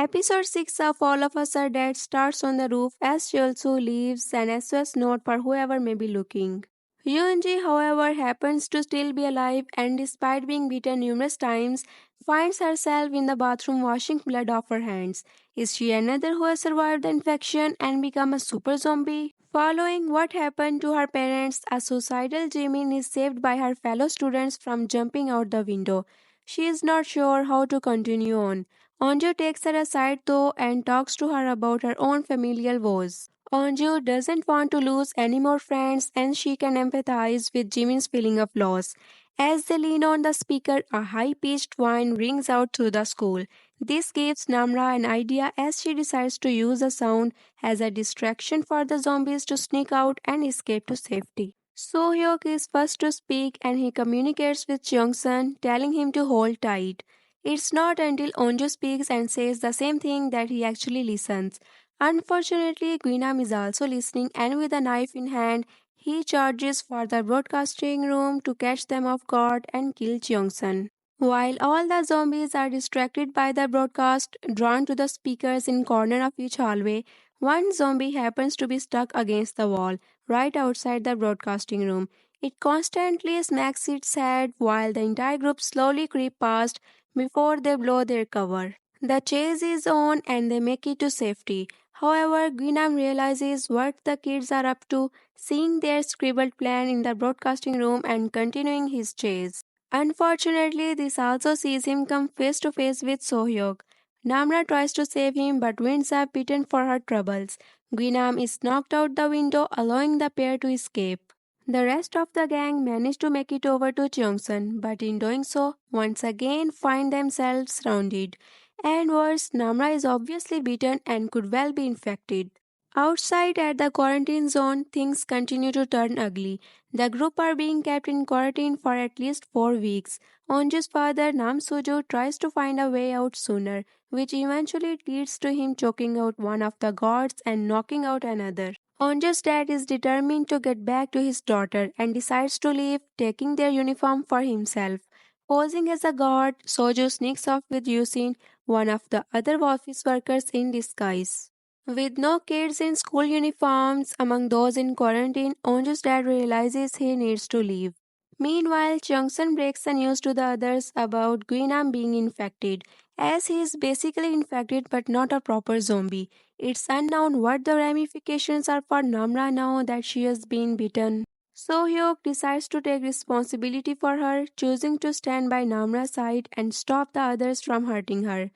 Episode 6 of All of Us Are Dead starts on the roof as she also leaves an SOS note for whoever may be looking. Yoonji, however, happens to still be alive and despite being beaten numerous times, finds herself in the bathroom washing blood off her hands. Is she another who has survived the infection and become a super zombie? Following what happened to her parents, a suicidal Jimin is saved by her fellow students from jumping out the window. She is not sure how to continue on. Anju takes her aside though and talks to her about her own familial woes. Anju doesn't want to lose any more friends and she can empathize with Jimin's feeling of loss. As they lean on the speaker, a high pitched whine rings out through the school. This gives Namra an idea as she decides to use the sound as a distraction for the zombies to sneak out and escape to safety. So-hyuk is first to speak and he communicates with Jungsun, telling him to hold tight. It's not until Onjo speaks and says the same thing that he actually listens. Unfortunately, Guinam is also listening and with a knife in hand, he charges for the broadcasting room to catch them off guard and kill Cheongsun. While all the zombies are distracted by the broadcast, drawn to the speakers in corner of each hallway, one zombie happens to be stuck against the wall, right outside the broadcasting room. It constantly smacks its head while the entire group slowly creep past before they blow their cover. The chase is on and they make it to safety. However, Guinam realizes what the kids are up to, seeing their scribbled plan in the broadcasting room and continuing his chase. Unfortunately, this also sees him come face to face with Sohyuk. Namra tries to save him but winds up beaten for her troubles. Guinam is knocked out the window, allowing the pair to escape. The rest of the gang manage to make it over to Cheongsan, but in doing so, once again find themselves surrounded. And worse, Namra is obviously beaten and could well be infected. Outside at the quarantine zone, things continue to turn ugly. The group are being kept in quarantine for at least 4 weeks. Onju's father, Nam Suju, tries to find a way out sooner, which eventually leads to him choking out one of the guards and knocking out another. Onju's dad is determined to get back to his daughter and decides to leave, taking their uniform for himself. Posing as a guard, Soju sneaks off with Yusin, one of the other office workers in disguise. With no kids in school uniforms among those in quarantine, Onju's dad realizes he needs to leave. Meanwhile, Jungsun breaks the news to the others about Guinam being infected, as he is basically infected but not a proper zombie. It's unknown what the ramifications are for Namra now that she has been bitten. So Hyuk decides to take responsibility for her, choosing to stand by Namra's side and stop the others from hurting her.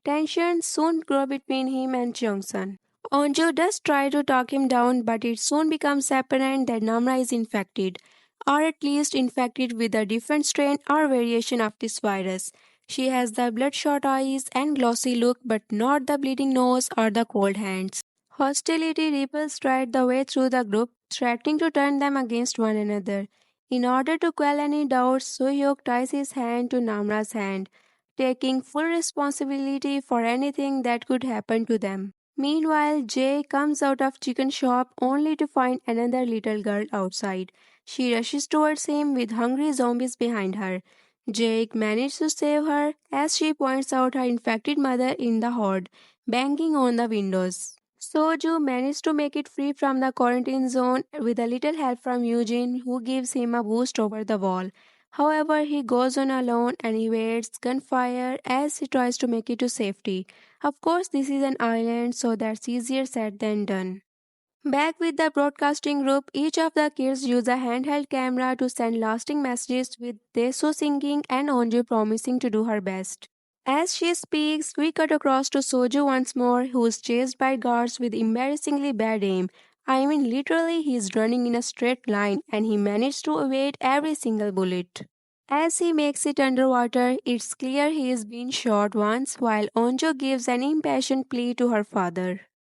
Tensions soon grow between him and Jungsun. Onju does try to talk him down, but it soon becomes apparent that Namra is infected, or at least infected with a different strain or variation of this virus. She has the bloodshot eyes and glossy look, but not the bleeding nose or the cold hands. Hostility ripples right the way through the group, threatening to turn them against one another. In order to quell any doubts, Suhyuk ties his hand to Namra's hand, taking full responsibility for anything that could happen to them. Meanwhile, Jay comes out of chicken shop only to find another little girl outside. She rushes towards him with hungry zombies behind her. Jake manages to save her as she points out her infected mother in the horde, banging on the windows. Soju manages to make it free from the quarantine zone with a little help from Eugene, who gives him a boost over the wall. However, he goes on alone and evades gunfire as he tries to make it to safety. Of course, this is an island, so that's easier said than done. Back with the broadcasting group, each of the kids use a handheld camera to send lasting messages with Deso singing and Onju promising to do her best. As she speaks, we cut across to Soju once more, who is chased by guards with embarrassingly bad aim. I mean, literally, he is running in a straight line and he managed to evade every single bullet. As he makes it underwater, it's clear he is being shot once while Onjo gives an impassioned plea to her father.